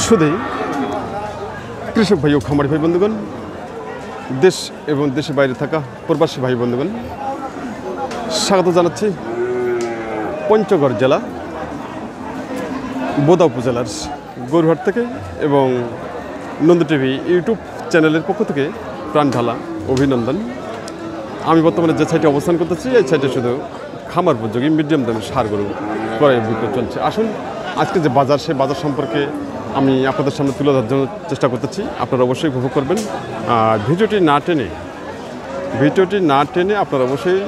শুধুই কৃষক ভাই ও খামারি ভাই বন্ধুগণ, দেশ এবং দেশের বাইরে থাকা প্রবাসী ভাই বন্ধুগণ, স্বাগত জানাচ্ছি পঞ্চগড় জেলা বোদা উপজেলার গরুহাট থেকে এবং নন্দী টিভি ইউটিউব চ্যানেলের পক্ষ থেকে প্রাণ ঢালা অভিনন্দন। আমি বর্তমানে যে সাইটে অবস্থান করতেছি এই সাইটে শুধু খামার উপযোগী মিডিয়াম দামের সার গরু ক্রয় বিক্রয় চলছে। আসুন আজকে যে বাজার, সেই বাজার সম্পর্কে আমি আপনাদের সামনে তুলে ধরার জন্য চেষ্টা করতেছি। আপনারা অবশ্যই উপভোগ করবেন। আর ভিডিওটি না টেনে আপনারা অবশ্যই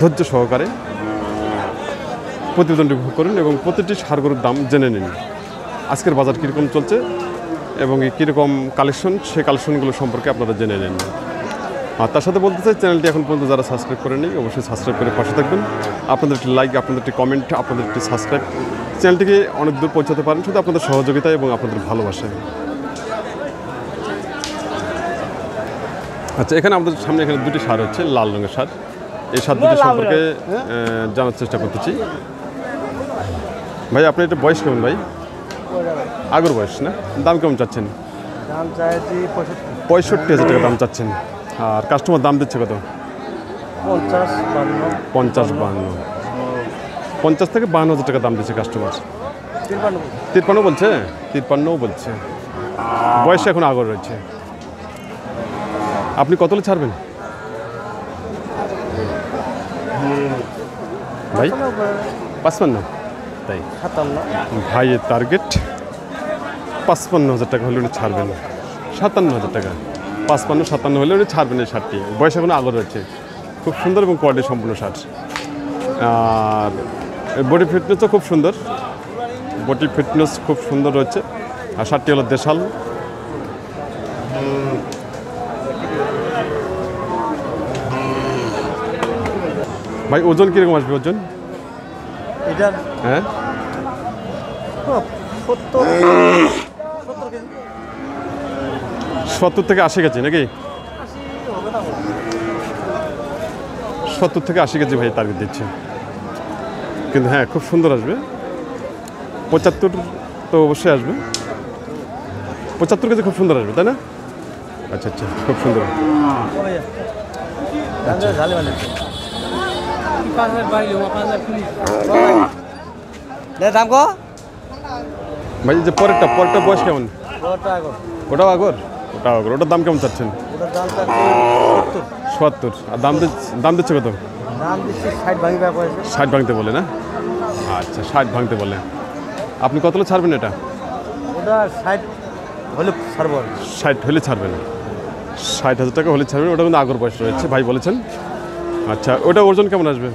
ধৈর্য সহকারে প্রতিবেদনটি উপভোগ করুন এবং প্রতিটি সার গরুর দাম জেনে নিন। আজকের বাজার কীরকম চলছে এবং কীরকম কালেকশন, সেই কালেকশনগুলো সম্পর্কে আপনারা জেনে নিন। আর তার সাথে বলতে চাই, চ্যানেলটি এখন পর্যন্ত যারা সাবস্ক্রাইব করেনি অবশ্যই সাবস্ক্রাইব করে পাশে থাকবেন। আপনাদের একটি লাইক, আপনাদের একটি কমেন্ট, আপনাদের একটি সাবস্ক্রাইব চ্যানেলটিকে অনেক দূর পৌঁছাতে পারেন শুধু আপনাদের সহযোগিতা এবং আপনাদের ভালোবাসায়। আচ্ছা, এখানে আমাদের সামনে এখানে দুটি সার হচ্ছে, লাল রঙের সার। এই সার দুটি সম্পর্কে জানার চেষ্টা করতেছি। ভাই আপনার এটা বয়স কেমন ভাই? আগের বয়স না? দাম কেমন চাচ্ছেন? দাম চাইছি 65,000 টাকা দাম চাচ্ছেন। আর কাস্টমার দাম দিচ্ছে কত? 50 থেকে 52,000 টাকা দাম দিচ্ছে কাস্টমার। 53 বলছে? 53 বলছে। বয়স এখন আগর রয়েছে। আপনি কত ছাড়বেন ভাই? 55? তাই ভাইয়ের টার্গেট 55,000 টাকা হলে উনি ছাড়বেন। 57,000 টাকা, 55-57 হলে উনি ছাড়বেন এই শার্টটি। বয়স এখন আগর রয়েছে, খুব সুন্দর এবং কোয়ালিটি সম্পূর্ণ শার্ট। আর বডি ফিটনেসও খুব সুন্দর, রয়েছে। আর শার্টটি হলো দেশাল। ভাই ওজন কীরকম আসবে ওজন? হ্যাঁ 70 থেকে 80 কেজি নাকি? 70 থেকে 80 কেজি ভাই টার্গেট দিচ্ছে। কিন্তু হ্যাঁ, খুব সুন্দর আসবে। 75 তো অবশ্যই আসবে। 75 কেজি খুব সুন্দর আসবে, তাই না? আচ্ছা, খুব সুন্দর। ভাই যে পরেরটা বয়স কেমন? ওটাও আগর? ওটার দাম কেমন চাচ্ছেন? 70। আর দাম দিচ্ছে কত? 60 ভাঙতে বলে না? আচ্ছা, 60 ভাঙতে বলে। আপনি কত ছাড়বেন এটা? 60 হলে ছাড়বেন। 60,000 টাকা হলে ছাড়বেন। ওটা কিন্তু আগর বয়স রয়েছে ভাই বলেছেন। আচ্ছা, ওটা ওজন কেমন আসবে?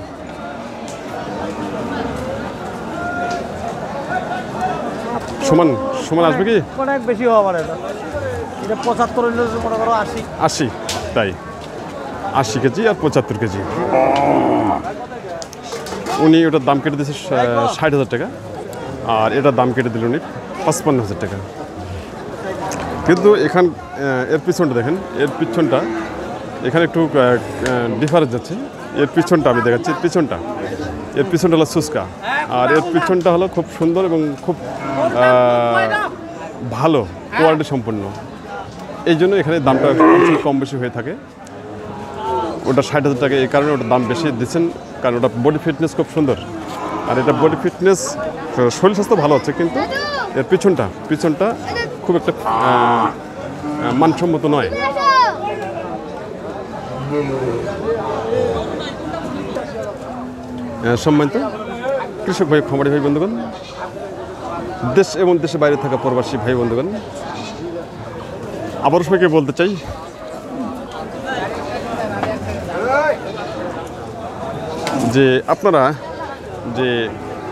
সমান আসবে কি? অনেক বেশি হওয়া পারে। এটা 75 মনে করো 80। তাই 80 কেজি আর 75 কেজি। উনি ওটার দাম কেটে দিয়েছে 60,000 টাকা, আর এটার দাম কেটে দিল উনি 55,000 টাকা। কিন্তু এর পিছনটা দেখেন, এর পিছনটা এখানে একটু ডিফারেন্স যাচ্ছে। এর পিছনটা আমি দেখাচ্ছি। এর পিছনটা হলো সুস্কা, আর এর পিছনটা হলো খুব সুন্দর এবং খুব ভালো কোয়ালিটি সম্পন্ন। এই জন্য এখানে দামটা কম বেশি হয়ে থাকে। ওটা 60,000 টাকা, এই কারণে ওটার দাম বেশি দিচ্ছেন, কারণ ওটা বডি ফিটনেস খুব সুন্দর। আর এটা বডি ফিটনেস, শরীর স্বাস্থ্য ভালো হচ্ছে, কিন্তু এর পিছনটা খুব একটা মানসম্মত নয়। সম্মানিত কৃষক ভাই, খামারি ভাই বন্ধুগণ, দেশ এবং দেশের বাইরে থাকা প্রবাসী ভাই বন্ধুগণ, আবারও সবাইকে বলতে চাই, যে আপনারা যে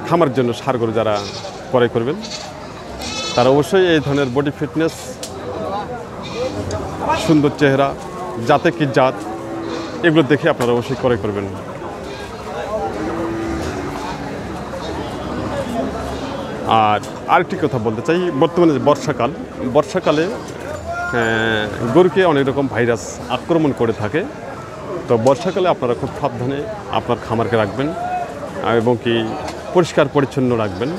খামার জন্য সার গরু যারা ক্রয় করবেন, তারা অবশ্যই এই ধরনের বডি ফিটনেস, সুন্দর চেহারা, জাতে কি জাত, এগুলো দেখে আপনারা অবশ্যই ক্রয় করবেন। আর আরেকটি কথা বলতে চাই, বর্তমানে বর্ষাকালে গরুকে অনেক রকম ভাইরাস আক্রমণ করে থাকে। তো বর্ষাকালে আপনারা খুব সাবধানে আপনার খামারকে রাখবেন এবং কি পরিষ্কার পরিচ্ছন্ন রাখবেন।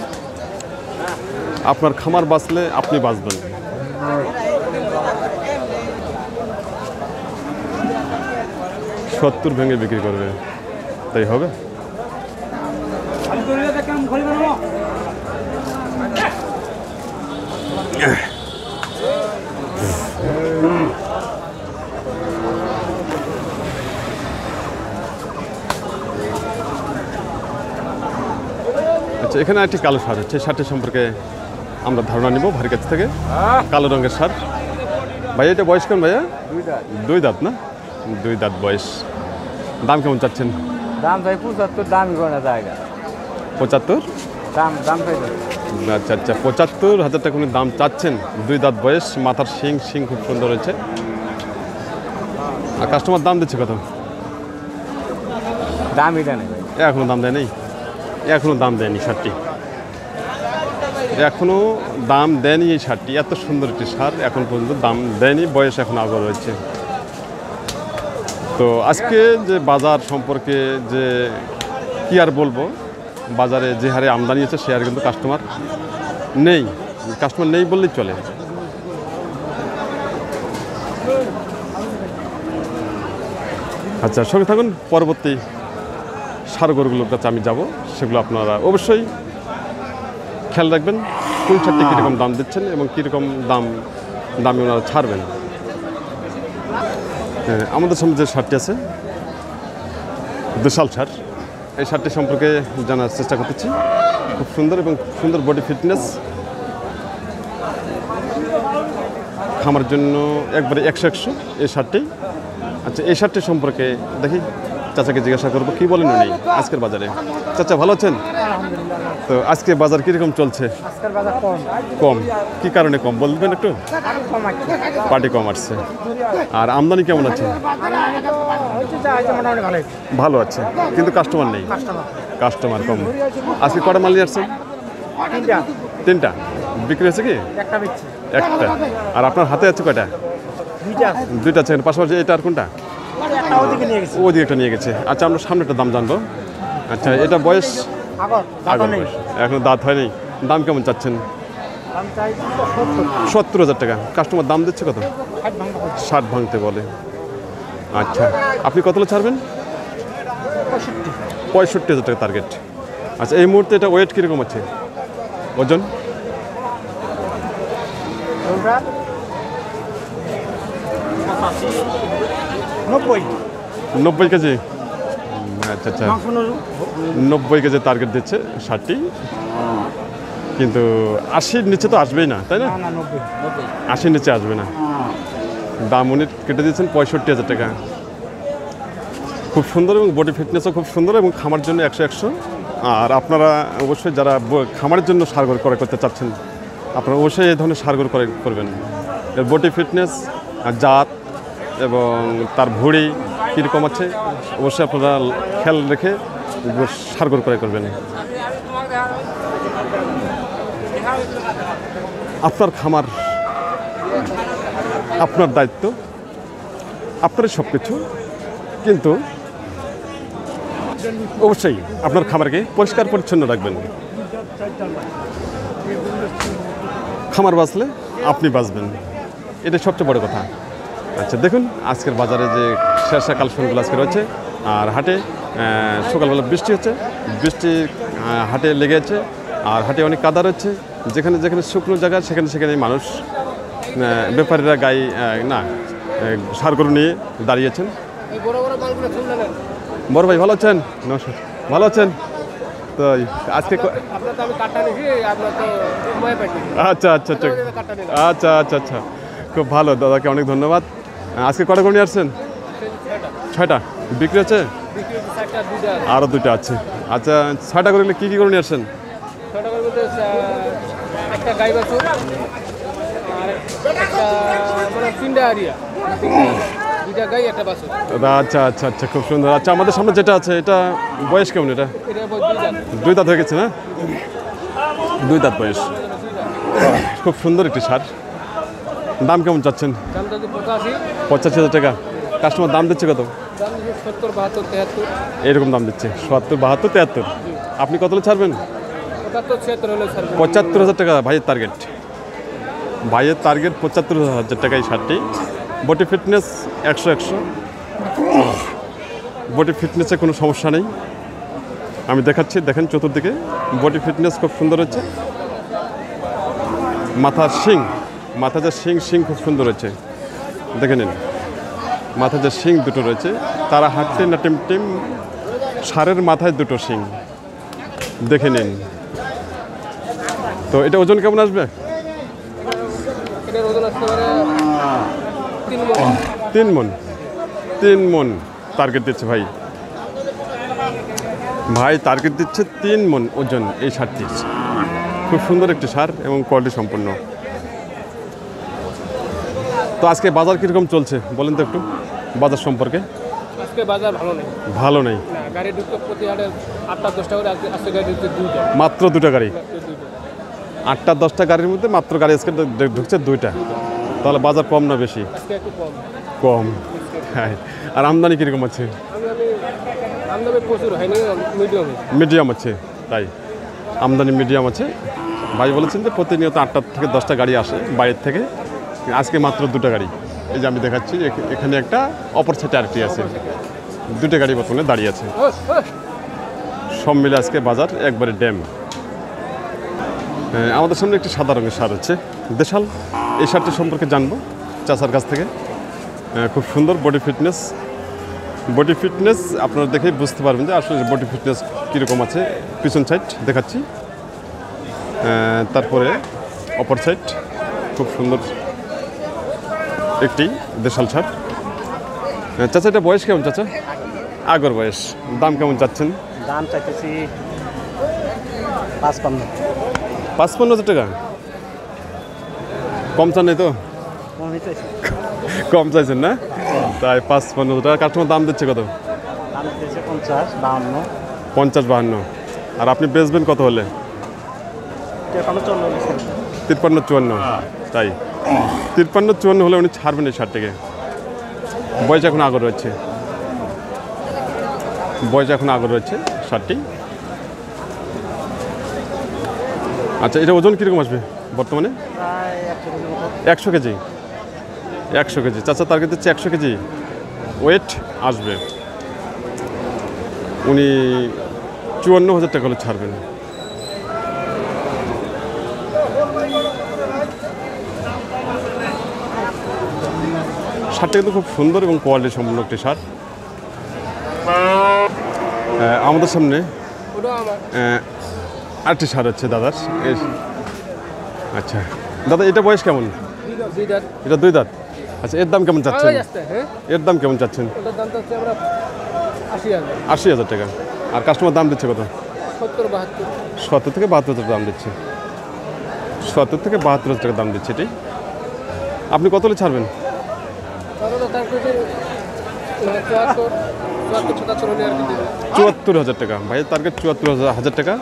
আপনার খামার বাঁচলে আপনি বাঁচবেন। সত্তর ভেঙে বিক্রি করবে, তাই হবে? আচ্ছা, এখানে একটি কালো সার হচ্ছে, সারটির সম্পর্কে আমরা ধারণা নিব ভাইয়ের কাছ থেকে। কালো রঙের সার। ভাইয়া এটা বয়স কেমন ভাইয়া? 2 দাঁত না? 2 দাঁত বয়স। দাম কেমন চাচ্ছেন? দাম চাই 75, দামই কোনো জায়গা 75? দাম চাই। আচ্ছা আচ্ছা, 75,000 টাকা করে দাম চাচ্ছেন। 2 দাঁত বয়স, মাথার শিং খুব সুন্দর হয়েছে। আর কাস্টমার দাম দিচ্ছে কত? দামই দেয় না এখনো দাম দেয়নি? এখনো দাম দেয়নি সারটি, এখনো দাম দেয়নি এই সারটি। এত সুন্দর একটি সার এখন পর্যন্ত দাম দেয়নি, বয়স এখন আগর রয়েছে। তো আজকে যে বাজার সম্পর্কে যে কি আর বলবো, বাজারে যে হারে আমদানি হচ্ছে সে হারে কিন্তু কাস্টমার নেই বললেই চলে। আচ্ছা, সঙ্গে থাকুন, পরবর্তী সার গরুগুলোর কাছে আমি যাব, সেগুলো আপনারা অবশ্যই খেয়াল রাখবেন কোন সারটি কীরকম দাম দিচ্ছেন এবং কীরকম দামে ওনারা ছাড়বেন। হ্যাঁ, আমাদের সামনে যে সারটি আছে দেশাল সার, এই সারটি সম্পর্কে জানার চেষ্টা করতেছি। খুব সুন্দর এবং সুন্দর বডি ফিটনেস, খামার জন্য একবারে 100 এই সারটি। আচ্ছা, এই সারটি সম্পর্কে দেখি চাচাকে জিজ্ঞাসা করবো কী বলেন উনি আজকের বাজারে। চাচা ভালো আছেন? তো আজকে বাজার কীরকম চলছে? কম? কি কারণে কম বলবেন একটু? পার্টি কম আসছে। আর আমদানি কেমন আছে? ভালো আছে, কিন্তু কাস্টমার নেই, কাস্টমার কম। আজকে কটা মাল নিয়ে আসছেন? 3টা বিক্রি হয়েছে কি? একটা। আর আপনার হাতে আছে কয়টা? 2টা আছে। পাশাপাশি এটা আর কোনটা? ওদিকে একটা নিয়ে গেছে। আচ্ছা, আমরা সামনে একটা দাম জানবো। আচ্ছা, এটা বয়স এখনো দাঁত হয়নি। দাম কেমন চাচ্ছেন? 70,000 টাকা। কাস্টমার দাম দিচ্ছে কত? 60 ভাঙতে বলে। আচ্ছা, আপনি কত ছাড়বেন? 65,000 টাকা টার্গেট। আচ্ছা, এই মুহূর্তে এটা ওয়েট কীরকম আছে, ওজন? 90 কেজি। আচ্ছা আচ্ছা, 90 কেজি টার্গেট দিচ্ছে সারটি, কিন্তু 80-র নিচে তো আসবেই না, তাই না? 80-র নিচে আসবে না। দাম উনি কেটে দিয়েছেন 65,000 টাকা। খুব সুন্দর এবং বডি ফিটনেসও খুব সুন্দর এবং খামার জন্য 100। আর আপনারা অবশ্যই যারা খামারের জন্য সার গরু ক্রয় করতে চাচ্ছেন, আপনারা অবশ্যই এই ধরনের সার গরু ক্রয় করবেন। এর বডি ফিটনেস, জাত এবং তার ভুঁড়ি কীরকম আছে অবশ্যই আপনারা খেয়াল রেখে সার গরু ক্রয় করবেন। আপনার খামার, আপনার দায়িত্ব, আপনারই সব কিছু, কিন্তু অবশ্যই আপনার খামারকে পরিষ্কার পরিচ্ছন্ন রাখবেন। খামার বাঁচলে আপনি বাঁচবেন, এটা সবচেয়ে বড় কথা। আচ্ছা, দেখুন আজকের বাজারে যে শেরশা কালেকশনগুলো আজকে রয়েছে। আর হাটে সকালবেলা বৃষ্টি হচ্ছে, বৃষ্টি হাটে লেগে আছে। আর হাটে অনেক কাদা রয়েছে, যেখানে যেখানে শুকনো জায়গা সেখানে মানুষ, ব্যাপারীরা গাই না সার গরু নিয়ে দাঁড়িয়েছেন। বড় ভাই ভালো আছেন? নমস্কার, ভালো আছেন? তো আজকে আচ্ছা আচ্ছা আচ্ছা আচ্ছা আচ্ছা আচ্ছা, খুব ভালো, দাদাকে অনেক ধন্যবাদ। আজকে কটা গরু নিয়ে আসছেন? 6টা বিক্রি হচ্ছে, আরও 2টা আছে। আচ্ছা, 6টা গরু কী কী গরু নিয়ে আসছেন? একটা গাই বাছুর আর একটা তিনটা আরিয়া, 2টা গাই একটা বাছুর। আচ্ছা আচ্ছা আচ্ছা, খুব সুন্দর। আচ্ছা, আমাদের সামনে যেটা আছে এটা বয়স কেমন? এটা 2 দাঁত হয়ে গেছে না? 2 দাঁত বয়স। খুব সুন্দর একটি সার। দাম কেমন চাচ্ছেন? 85,000 টাকা। কাস্টমার দাম দিচ্ছে কত? 70, 72, 73 এরকম দাম দিচ্ছে, 70, 72, 73। আপনি কত ছাড়বেন? 75-76 হলে ছাড়বে। 75,000 টাকা ভাইয়ের টার্গেট। ভাইয়ের টার্গেট 75,000 টাকা এই শার্টটি। Body fitness 100-100। বডি ফিটনেসে কোনো সমস্যা নেই। আমি দেখাচ্ছি, দেখেন চতুর্দিকে বডি ফিটনেস খুব সুন্দর হচ্ছে। মাথার শিং, মাথা যে শিং খুব সুন্দর হচ্ছে, দেখে নিন। মাথা যে শিং দুটো রয়েছে, তারা হাঁটতে না টিম ষাঁড়ের মাথায় দুটো শিং, দেখে নিন। তো এটা ওজন কেমন আসবে? এটার ওজন আসতে পারে 3 মণ। 3 মণ টার্গেট দিচ্ছে ভাই। ভাই টার্গেট দিচ্ছে 3 মণ ওজন এই শার্টটির। খুব সুন্দর একটি সার এবং কোয়ালিটি সম্পন্ন। তো আজকে বাজার কীরকম চলছে বলেন তো একটু বাজার সম্পর্কে। আজকে বাজার ভালো নেই। ভালো নেই, না, গাড়ি ঢুকতে প্রতি হাটে 8টা-10টা করে, আজকে গাড়ি ঢুকছে 2টা। মাত্র 2টা গাড়ি। 8টা-10টা গাড়ির মধ্যে মাত্র গাড়ি আজকে ঢুকছে 2টা। তাহলে বাজার কম না বেশি? আজকে একটু কম। কম, হ্যাঁ। আর আমদানি কীরকম আছে? আমদানি প্রচুর হয়নি, মিডিয়াম। মিডিয়াম আছে, তাই আমদানি মিডিয়াম আছে। ভাই বলেছেন যে প্রতিনিয়ত 8টা থেকে 10টা গাড়ি আসে বাইরের থেকে, আজকে মাত্র 2টা গাড়ি। এই যে আমি দেখাচ্ছি, এখানে একটা, অপর সাইডে আরেকটি আছে। 2টা গাড়ি বর্তমানে দাঁড়িয়ে আছে। সব মিলে আজকে বাজার একবারে ড্যাম। আমাদের সামনে একটি সাদা রঙের সার হচ্ছে দেশাল। এই সারটি সম্পর্কে জানবো চাচার কাছ থেকে। খুব সুন্দর বডি ফিটনেস আপনারা দেখেই বুঝতে পারবেন যে আসলে বডি ফিটনেস কীরকম আছে। পিছন সাইড দেখাচ্ছি, তারপরে অপর সাইড খুব সুন্দর একটি দেশাল সার। চাচা এটা বয়স কেমন চাচা? আগর বয়স। দাম কেমন চাচ্ছেন? দাম চাইতেছি 55। 55,000 টাকা। কম চান নাই তো? কমই চাইছি। কম চাইছেন না? তাই 55,000 টাকা। কাস্টমার দাম দিচ্ছে কত? দাম দিতেছে 50, 52। 50-52। আর আপনি বেচবেন কত হলে? এখনো 54। 53-54। তাই 53-54 হলে উনি ছাড়বেন এই শার্টটিকে। বয়স এখন আগর রয়েছে, শার্টটি। আচ্ছা, এটা ওজন কীরকম আসবে বর্তমানে? প্রায় 100 কেজির মতো। 100 কেজি। 100 কেজি। চাচা টার্গেট দিচ্ছে 100 কেজি ওয়েট আসবে। উনি 54,000 টাকা হলে ছাড়বেন। শার্টটা কিন্তু খুব সুন্দর এবং কোয়ালিটি সম্পন্ন একটি শার্ট। আমাদের সামনে ওটা আমার। আরেকটি শার্ট হচ্ছে দাদার। আচ্ছা দাদা, এটা বয়স কেমন? 2 দাঁত। এটা 2 দাঁত। আচ্ছা, এর দাম কেমন চাচ্ছেন? হ্যাঁ, এর দাম কেমন চাচ্ছেন? ওটার দাম হচ্ছে আমরা 80,000। 80,000 টাকা। আর কাস্টমার দাম দিচ্ছে কত? 70-72। 70 থেকে 72,000 দাম দিচ্ছে। 70 থেকে 72,000 টাকা দাম দিচ্ছে এটি। আপনি কত হলে ছাড়বেন? তাহলে তার কাছে 74-75 হলে আর কি দেবে। 74,000 টাকা। ভাইয়ের টার্গেট 74,000 টাকা।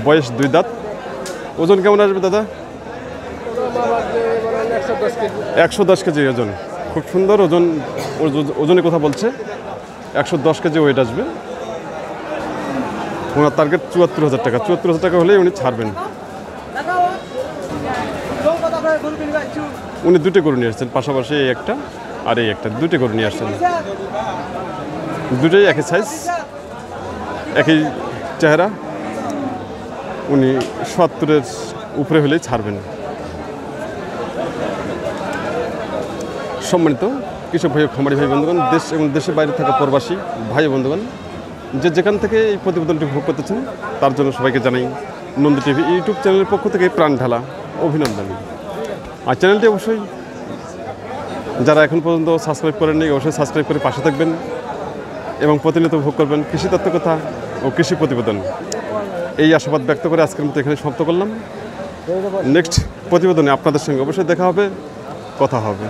বয়স 2 দাঁত। ওজন কেমন আসবে দাদা? ওটা আমার 110 কেজি। 110 কেজি ওজন। খুব সুন্দর ওজন। ওজনের কথা বলছে, 110 কেজি ওয়েট আসবে। ওনার টার্গেট 74,000 টাকা। 74,000 টাকা হলেই উনি ছাড়বেন। উনি 2টে গরু নিয়ে আসছেন, পাশাপাশি এই একটা আর এই একটা, 2টে গরু নিয়ে আসছেন। দুটোই একই সাইজ, একই চেহারা। উনি 70-এর উপরে হলেই ছাড়বেন। সম্মানিত কৃষক ভাই, খামারি ভাই বন্ধুগণ, দেশ এবং দেশের বাইরে থাকা প্রবাসী ভাই বন্ধুগণ, যেখান থেকে এই প্রতিবেদনটি ভোগ করতেছেন তার জন্য সবাইকে জানাই নন্দী টিভি ইউটিউব চ্যানেলের পক্ষ থেকে প্রাণ ঢালা অভিনন্দন। আর চ্যানেলটি অবশ্যই যারা এখন পর্যন্ত সাবস্ক্রাইব করেননি, অবশ্যই সাবস্ক্রাইব করে পাশে থাকবেন এবং প্রতিনিয়ত ভোগ করবেন কৃষি তত্ত্ব কথা ও কৃষি প্রতিবেদন। এই আশাবাদ ব্যক্ত করে আজকের মতো এখানে সমাপ্ত করলাম। নেক্সট প্রতিবেদনে আপনাদের সঙ্গে অবশ্যই দেখা হবে, কথা হবে।